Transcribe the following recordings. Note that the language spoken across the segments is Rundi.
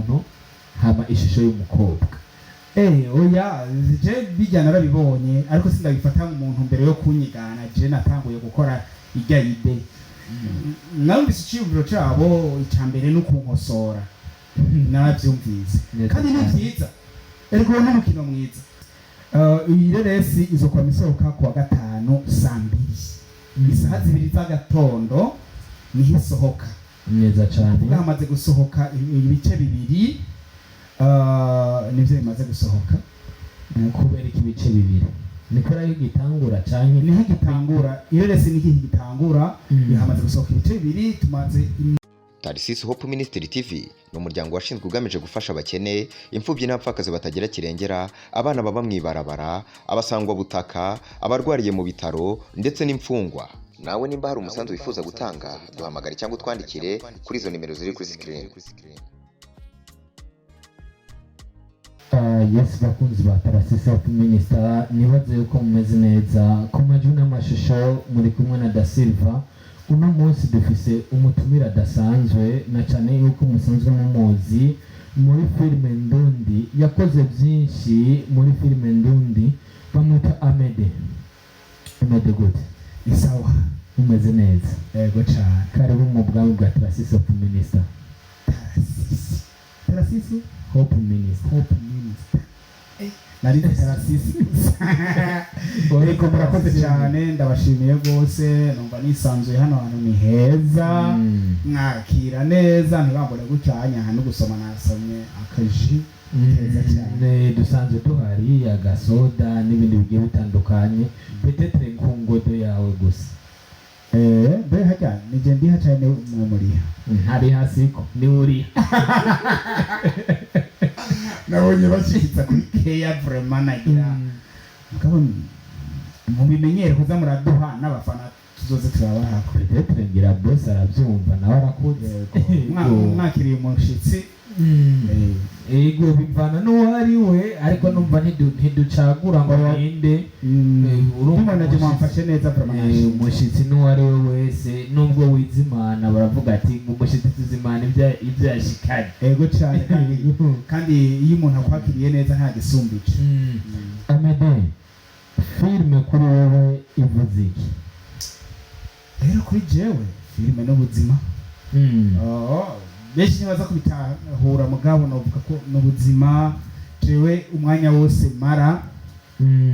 umuntu hama ishusho y'umukobwa. Oya je bijya narabibonye ariko sindabifata umuntu mbere yo kunyigana je natanguye gukora ijya ide. Narumvise iciyumviro cabo icambere no kunkosora. Naravyumvise kandi ni vyiza ariko ni umukino mwiza. Iyi reresi izokora misohoka ku wa gatanu saa 2 isaha 2 z'agatondo niho isohoka neza cyane. Bwamaze gusohoka ibice bibiri nivyo bimaze gusohoka. Kubera iki ibice bibiri niko rero gitangura cyane niho gitangura iyo reresi niho gitangura bihamaze gusohoka ibice bibiri tumaze. Tarisisi Hope Ministry TV ni umuryango washinzwe ugamije gufasha abakene, imfubyi n'abapfakazi batagira kirengera, abana baba mwibarabara, abasangwa butaka, abarwariye mu bitaro ndetse n'imfungwa. Nawe nimba hari umusanzu wifuza gutanga, duhamagare cyangwa utwandikire kuri izo nimero ziri kuri screen. Yes, bakunzi ba Tarisisi Hope Ministry, nibaze yuko mumeze neza. Ku majwi n'amashusho muri kumwe na Da Silva. Uno munsi dufise umutumira dasanzwe na cyane yuko musanzwe mumuzi muri filme Ndundi. Yakoze byinshi muri filme Ndundi, bamwita AMEDE. AMEDE good. Isawa umeze neza. Yego cyane. Karibu mu bwami bwa Tarisisi Hope Ministry. Tarisisi Hope Ministry. Hope Ministry. Nari Tarisisi. Ariko murakoze cyane, ndabashimiye rwose, numva nisanzuye hano hantu ni heza. Mwakira neza ntibambone gucyanya hano gusoma nasomye akaji heza cyane. Dusanzwe duhari agasoda n'ibindi bigiye bitandukanye. Petetre nkungodo yawe gusa. Be hajya nije ndi hacane mu muriha. Ntari hasiko ni uri. Nabonye bashitsa kuri Keya vraiment nagira. Mukabona mu bimenyere kuza muraduha n'abafana tuzoze turabara ko Petetre ngira boss arabyumva nawe arakuze. Mwakiriye umushitsi. Ego bivana n'uwari we ariko numva ntiducagura ngo ninde. Urumva naje mwamfashe neza vraiment. Umushitsi n'uwari we wese nubwo wizimana baravuga ati umushitsi tuzimana ibyo yashikanye. Ego cyane kandi iyo umuntu akwakiriye neza nta gisumbice. AMEDE filme kuri wowe ivuze iki? Rero kuri jewe filme n'ubuzima. Benshi nibaza kubitahura mugabo novuga ko n'ubuzima jewe umwanya wose mara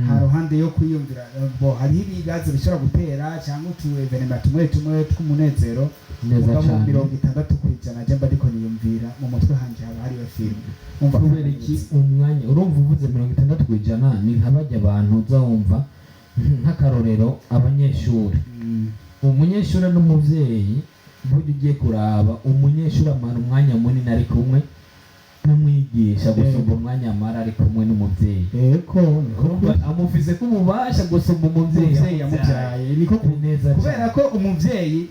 ha ruhande yo kwiyumvira bo hari ibigazo bishobora gutera cyangwa tu evenement tumwe tw'umunezero neza cyane 60% je mba ndiko niyumvira mu mutwe hanje haba hari filme. Umva kubera iki umwanya urumva uvuze 60% ni nk'abajya abantu uzawumva nk'akarorero abanyeshuri. Umunyeshuri n'umuvyeyi buryo ugiye kuraba umunyeshuri amara umwanya munini ari kumwe n'umwigisha gusumba umwanya amara ari kumwe n'umuvyeyi. Eko amufise ko umubasha gusumba umuvyeyi yamubyaye niko neza kubera ko umuvyeyi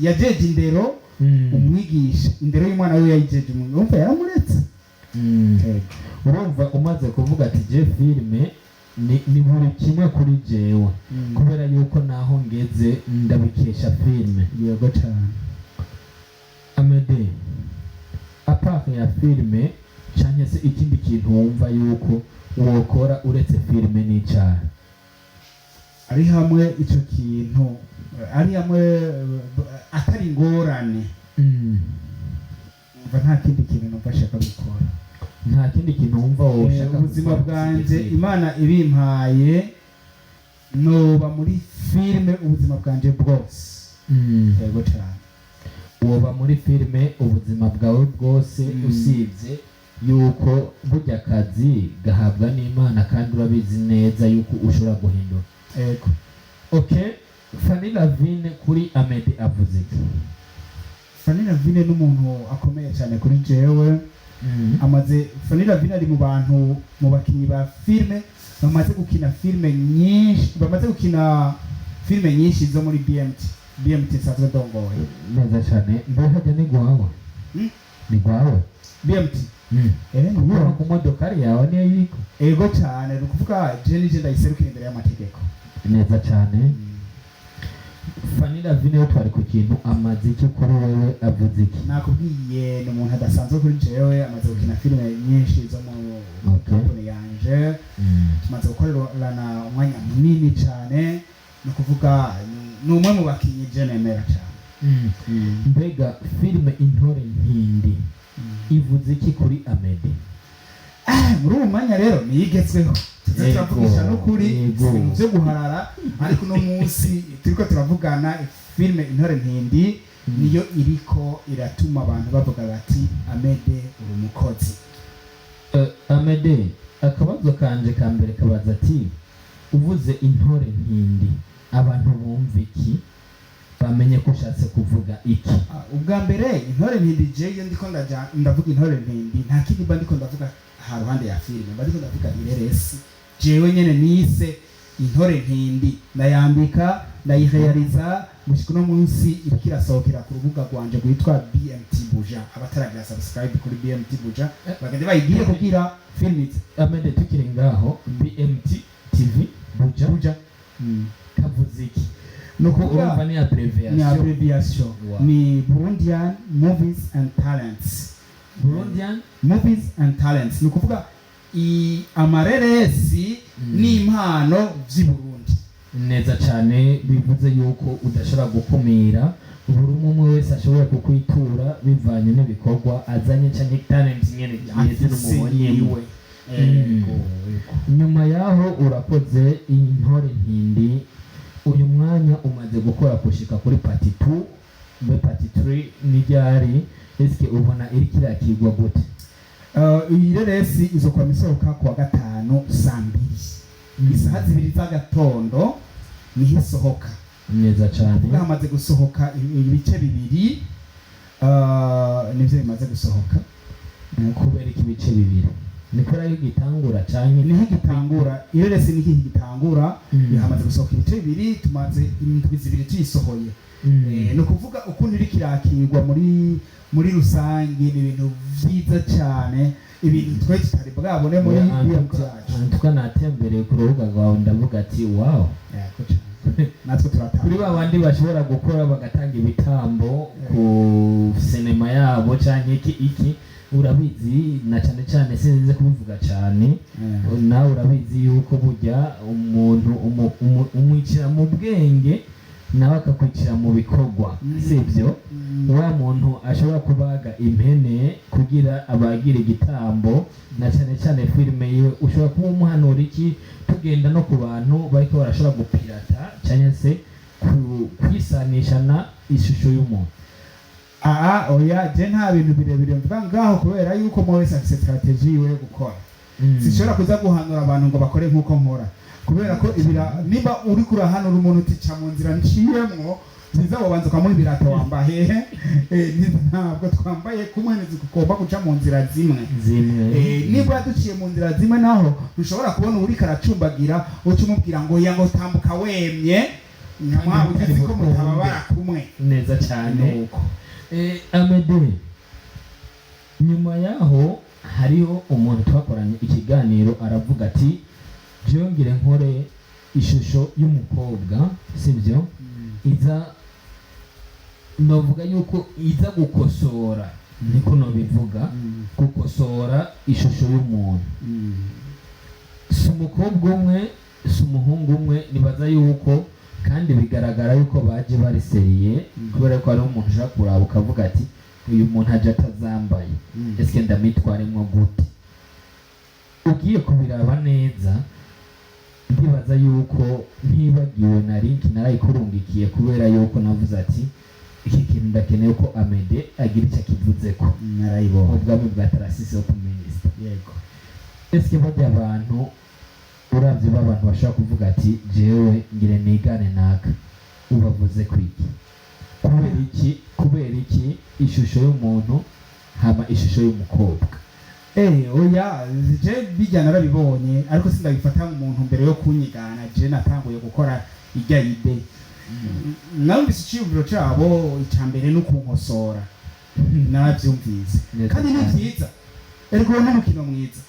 yajeje indero umwigisha indero y'umwana we yayijeje umva yaramuretse. Urumva umaze kuvuga ati je filme ni buri kimwe kuri jewe kubera yuko naho ngeze ndabikesha filme. Yego cyane. AMEDE apart ya filme cyane se ikindi kintu wumva yuko wokora uretse filme n'icyaha? Ari hamwe icyo kintu ari hamwe atari ngorane. Umva nta kindi kintu nufashaka gukora. Nta kindi kintu wumva woshaka ubuzima bwanje Imana ibimpaye noba muri filme ubuzima bwanje bwose. Yego cyane. Woba muri filme ubuzima bwawe bwose usibye yuko burya akazi gahabwa n'Imana kandi urabizi neza yuko ushobora guhindura. Yego. Okay, Fanny Lavine kuri AMEDE avuze iki? Fanny Lavine n'umuntu akomeye cyane kuri jewe. Amaze Fanny Lavine ari mu bantu mu bakinyi ba filme bamaze gukina filme nyinshi zo muri BMT sazo dongoye. Neza cyane. Mbehajya ni gwawe. Ni gwawe. BMT. Niyo ku modokari yawe niyo yiko. Ego cyane nukuvuga je ndayiserukira imbere y'amategeko. Neza cyane. Fanira Vino twari ku kintu amaze iki kuri wewe avuze iki? nakubwiye ni umuntu adasanzwe kuri jewe, amaze gukina filime nyinshi zo mu kampani yanje, tumaze gukorerana umwanya munini cyane, ni ukuvuga ni umwe mu bakinnyi je nemera cyane. Mbega filime Intore ntindi ivuze iki kuri AMEDE? Muri uwo mwanya rero niyigezweho, tuze turavugisha n'ukuri ibintu byo guharara, ariko uno munsi turiko turavugana filime Intore ntindi niyo iriko iratuma abantu bavuga bati AMEDE uri umukozi. AMEDE, akabazo kanje ka mbere kabaza ati uvuze Intore ntindi abantu bumva iki, bamenye ko ushatse kuvuga iki? Ubwa mbere Intore ntindi je iyo ndiko ndavuga Intore ntindi nta kindi mba ndiko ndavuga haruhande ya filime, mba ndiko ndavuga ireresi jewe nyene nise Intore ntindi, ndayambika ndayihayariza gushika no munsi iriko irasohokera ku rubuga rwanje rwitwa BMT Buja. Abataragira subscribe kuri BMT Buja bagende bayigiye kugira filime AMEDE tukiri ngaho BMT TV Buja kavuze iki? Nuko urumva ni abbreviation, ni Burundian Movies and Talents. Burundian Movies and Talents ni ukuvuga amareresi n'impano by'i Burundi. Neza cyane, bivuze yuko udashobora gukumira, buri umwe wese ashobora kukwitura bivanye n'ibikorwa azanye cyangwa talent nyene yeze n'umubonyemo. Nyuma yaho urakoze Intore ntindi, uyu mwanya umaze gukora kushika kuri part 2 be part 3 nijyari, eske ubona iri kirakigwa gute? Iyi reresi izokora misohoka kuwa gatanu saa 2 isaha 2 z'agatondo niho isohoka. Neza cyane, hamaze gusohoka ibice bibiri, nivyo bimaze gusohoka. Kubera iki ibice bibiri? Nikora yo gitangura cyane niho gitangura, iyo reresi niho gitangura, hamaze gusohoka ibice bibiri, tumaze indwi zibiri tuyisohoye. No kuvuga ukuntu iri kirakirwa muri rusange ni ibintu vyiza cyane, ibintu twe tutari bwabone muri byacu. Tukanatembereye ku rubuga rwawe ndavuga ati wow, natwe turatanga kuri babandi bashobora gukora bagatanga ibitambo ku sinema yabo cyane iki urabizi, na cyane cyane sinzi kubivuga cyane, nawe urabizi yuko burya umuntu umwicira mu bwenge nawe akakwicira mu bikorwa, sibyo? Wa muntu ashobora kubaga impene kugira abagira igitambo, na cyane cyane filime yiwe ushobora kuba umuhanura iki, tugenda no ku bantu bariko barashobora gupirata cyane se kwisanisha na ishusho y'umuntu. Oya, je nta bintu birebire mvuga ngaho, kubera yuko mo wese afite strategy yiwe yo gukora. Sishobora kuza guhanura abantu ngo bakore nkuko nkora, kubera ko niba uri kurahanura umuntu utica mu nzira nciyemwo, niza wabanza ukamuha ibirato wambaye, ntabwo twambaye kumwe, ntizigomba guca mu nzira zimwe. Niba duciye mu nzira zimwe naho ntushobora kubona uri karacumbagira uca umubwira ngo ngo tambuka wemye, nyamara ugize ko mutababara kumwe. Neza cyane. AMEDE, nyuma yaho hariho umuntu twakoranye ikiganiro aravuga ati byongere nkore ishusho y'umukobwa, sibyo? Iza novuga yuko iza gukosora, niko no bivuga, gukosora ishusho y'umuntu. Si umukobwa umwe, si umuhungu umwe, nibaza yuko kandi bigaragara yuko baje bariseriye, kubera ko ari umuntu ushaka kuraba ukavuga ati uyu muntu aje atazambaye, eske ndamitwaremwo gute? Ugiye kubiraba neza, ndibaza yuko ntibagiwe na link narayikurungikiye, kubera yuko navuze ati iki kintu ndakeneye ko AMEDE agira icyo akivuzeko. Narayibonye ubwami bwa Tarasisi wo kuminista. Yego, eske bajya abantu uravye b'abantu bashaka kuvuga ati jewe ngire nigane naka, ubavuze kwiki? Kubera iki ishusho y'umuntu hama ishusho y'umukobwa? Oya, je bijya narabibonye, ariko sindabifata umuntu mbere yo kunyigana. Je natanguye gukora yihaniza, narumvise iciyumviro cyabo icyambere no kunkosora, narabyumvise kandi ni byiza, ariko ni umukino mwiza.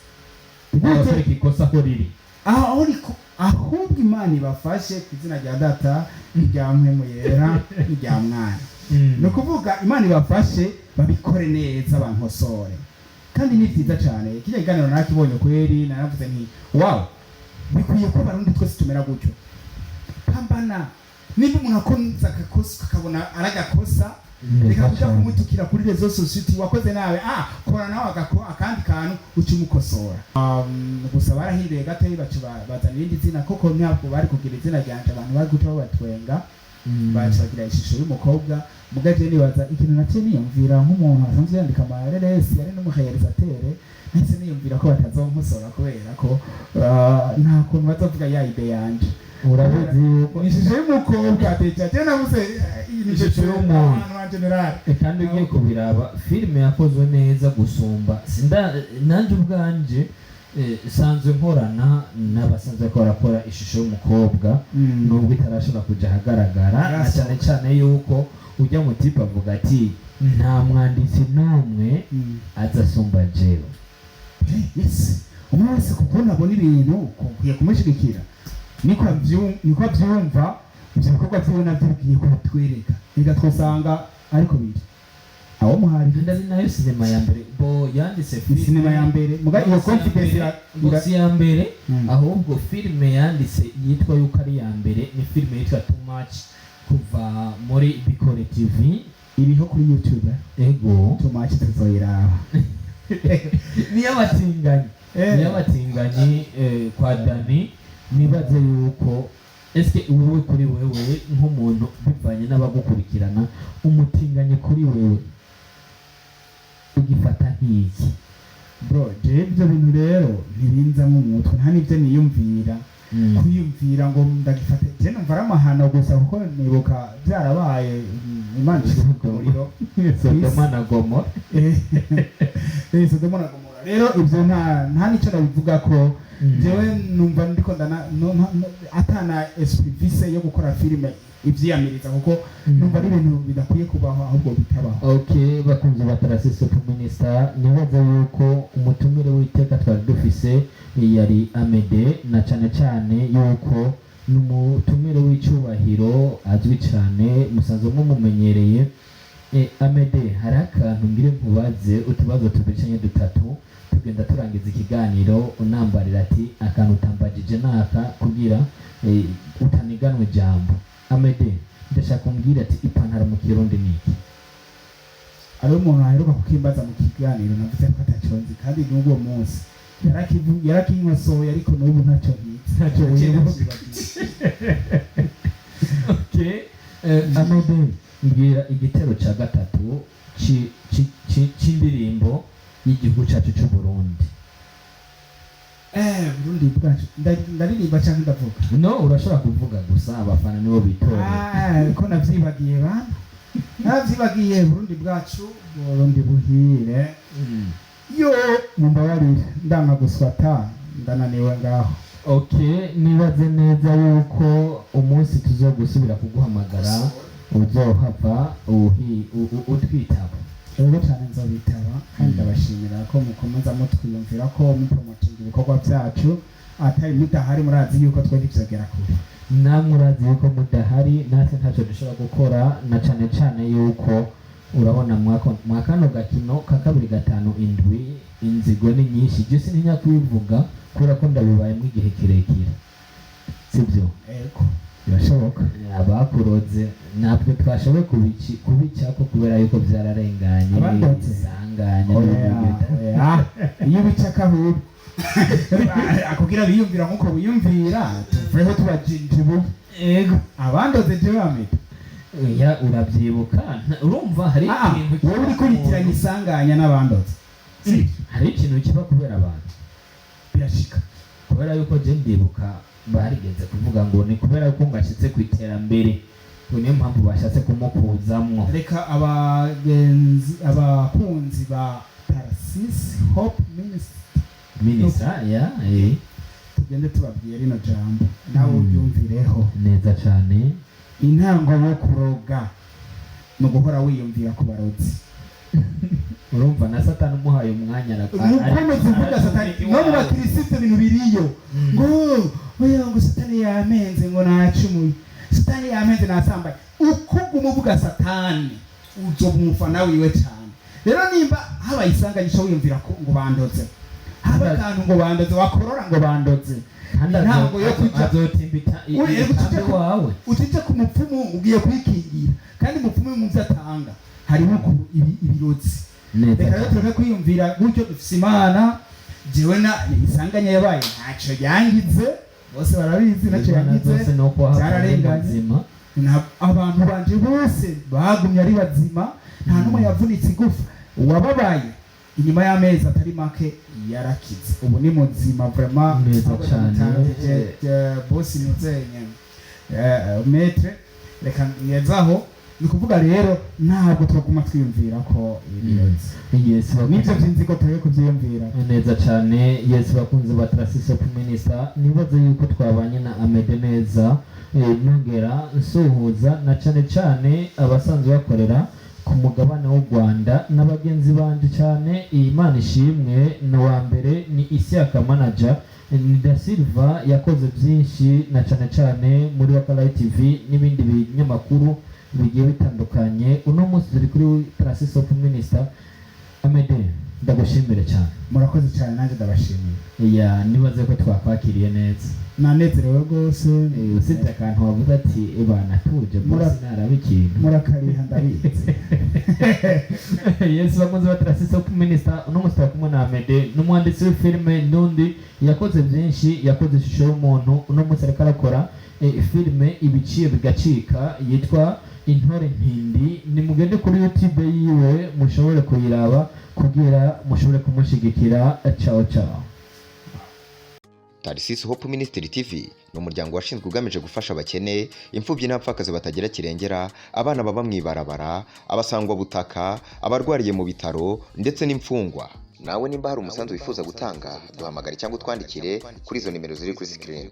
Ntabwo ikosa ko riri aho ahubwo Imana ibafashe ku izina rya data n'irya mpwemu yera n'irya mwana. Ni ukuvuga Imana ibafashe babikore neza bankosore, kandi ni byiza cyane. Kijya kiganiro nakibonye kweri, naravuze nti wow, bikwiye ko abarundi twese tumera gutyo. Pambana niba umuntu akoze agakosa akabona aragakosa, reka kuja kumutukira kuri rezo society wakoze nawe, kora nawe akandi kantu uci mukosora. Gusa barahinduye gato bazana irindi zina, koko ntabwo bari kugira izina ryanje abantu bari guca batwenga, bagira ishusho y'umukobwa. Mugaje nibaza ikintu nacyo niyumvira nk'umuntu asanzwe yandika amareresi ari n'umurealisateur, nahise niyumvira ko batazonkosora kubera ko nta kuntu bazovuga ya ide yanje. Urabizi Ni ishusho y'umukobwa ateja je nabuze iyi ishusho y'umuntu en general. kandi ugiye kubiraba filime yakozwe neza gusumba nanje ubwanje sanzwe nkorana n'abasanzwe barakora ishusho y'umukobwa, nubwo itarashobora kuja ahagaragara, na cyane cyane yuko ujya mu tipe avuga ati nta mwanditsi n'umwe azasumba jewe. Yes, umwe wese kuko nabona ibintu ukwiye kumushigikira, niko abyumva. Ibyo bikorwa byiwe nabyo bigiye kubatwereka, reka twasanga ariko biri aho muhari. Ndari nayo sinema ya mbere bo yanditse sinema ya mbere muga iyo confidence ya mbere, ahubwo filime yanditse yitwa yuko ari ya mbere ni filime yitwa Too Much, kuva muri Bikore TV, iriho kuri YouTube. Ego Too Much tuzoyiraba. niyabatinganyi kwa Dani. Nibaze yuko eske wewe kuri wewe nk'umuntu bivanye n'abagukurikirana, umutinganye kuri wewe ugifata nk'iki? Bro, je ibyo bintu rero ntibinza mu mutwe, nta nibyo niyumvira. Kwiyumvira ngo ndagifate je numva ramahana gusa, kuko nibuka byarabaye Imana ishimuriro Sodoma na Gomora. Sodoma na Gomora. Rero ibyo nta nicyo nabivuga ko jewe numva ndiko atana esprit vise yo gukora filime ivyiyamiriza, kuko numva ari ibintu bidakwiye kubaho ahubwo bitabaho. Okay, bakunze batarasise Minister, nibaza yuko umutumire w'iteka twari dufise yari AMEDE, na cyane cyane yuko n'umutumire w'icyubahiro azwi cyane, musanzwe mumumenyereye. AMEDE, hari akantu ngire nkubaze utubazo tubicanye dutatu, tugenda turangiza ikiganiro unambarira ati akantu utambagije naka kugira utaniganwe ijambo. AMEDE, ndashaka umbwira ati ipantaro mu Kirundi niki? Ari umuntu aheruka kukimbaza mu kiganiro, navuze ko ataconzi, kandi n'ubwo munsi yarakinkosoye, ariko n'ubu ntacyo wibuka. Okay, AMEDE, mbwira igitero cya gatatu c'indirimbo y'igihugu cyacu cy'u Burundi. Burundi bwacu ndaririmba cyangwa ndavuga? No, urashobora kuvuga gusa, abafana nibo bitora. Ko navyibagiye bana, navyibagiye. Burundi bwacu, Burundi buhire. Yo mumbabarire, ndanga guswata, ndananiwe ngaho. Okay, nibaze neza yuko umunsi tuzogusubira kuguhamagara uzohava utwitaba. Rero cyane nzobitaba, kandi ndabashimira ko mukomeza mutwiyumvira ko mupromotinga ibikorwa byacu, atari mudahari murazi yuko twari byogera kure. Namwe urazi yuko mudahari, natwe ntacyo dushobora gukora, na cyane cyane yuko urabona mwakano gakino ka 2-5 inzigo ni nyinshi, je sintinya kubivuga kubera ko ndabibaye mu gihe kirekire, sibyo? Ego birashoboka abakuroze natwe twashoboye kubicako kubera yuko byararenganye isanganya iyo bicaka ahubwo akubwira biyumvira nk'uko wiyumvira, tuveho tubajinjibu. Ego abandoze je AMEDE, ya urabyibuka, urumva hari ikintu wowe uri kuritiranya isanganya n'abandoze. Hari ikintu kiba kubera abantu, birashika kubera yuko je ndibuka barigeze kuvuga ngo ni kubera yuko ngashyitse ku iterambere, ngo niyo mpamvu bashatse kumukuzamwo. Reka abakunzi ba Tarsis Hope Minister tugende tubabwiye rino jambo, nawe ubyumvireho neza cyane. Intango yo kuroga no guhora wiyumvira ku barozi. urumva na satani umuhaye umwanya nukomeze uvuga satani no mu bakristo ibintu biriyo ngo oya ngo satani yamenze ngo nacumuye satani yamenze nasambaye uko umuvuga satani uzomufana wiwe cyane rero nimba habaye isanganyisho wiyumvira ko ngo bandoze haba akantu ngo bandoze wakorora ngo bandoze ntabwo yo kujya azotimbita wawe utite ku mupfumu ugiye kwikingira kandi umupfumu mu atanga harimo ibirozi reka rero tureke kwiyumvira gutyo dufise imana jewe na isanganya yabaye ntacyo yangize bose barabizi ntacyo yangize zararenganye abantu banje bose bagumye ari bazima nta n'umwe yavunitse igufa uwababaye inyuma y'amezi atari make yarakize ubu ni muzima vraiment neza cyane bosi muzenye metre reka ngezaho ni kuvuga rero ntabwo twaguma twiyumvira ko yes nibyo byinziko tureke kubyiyumvira neza cyane yes bakunze ba Trasiso Minister nibaze yuko twabanye na AMEDE neza nongera nsuhuza na cyane abasanzwe bakorera ku mugabane w'u Rwanda n'abagenzi banje cyane Imana ishimwe no wa mbere ni Isiaka manager ni Da Silva yakoze byinshi na cyane muri Wakala TV n'ibindi binyamakuru bigiye bitandukanye uno munsi turi kuri Trasiso Minister AMEDE ndagushimire cyane murakoze cyane nanjye ndabashimiye nibaze ko twakwakiriye neza nanezerewe rwose usibye akantu wavuze ati bana tuje bose narabikintu murakariha ndabizi yes bakunze ba Trasiso Minister uno munsi twakumwe na AMEDE n'umwanditsi w'ifilme Ntindi yakoze byinshi yakoze Ishusho y'umuntu uno munsi ariko arakora filme ibiciye bigacika yitwa Intore ntindi nimugende kuri YouTube yiwe mushobore kuyiraba kugira mushobore kumushigikira ciao Trasiso Hope Ministry TV ni umuryango washinzwe ugamije gufasha abakene imfubyi n'abapfakazi batagira kirengera abana baba mwibarabara abasangwa butaka abarwariye mu bitaro ndetse n'imfungwa nawe nimba hari umusanzu wifuza gutanga duhamagare cyangwa utwandikire kuri izo nimero ziri kuri screen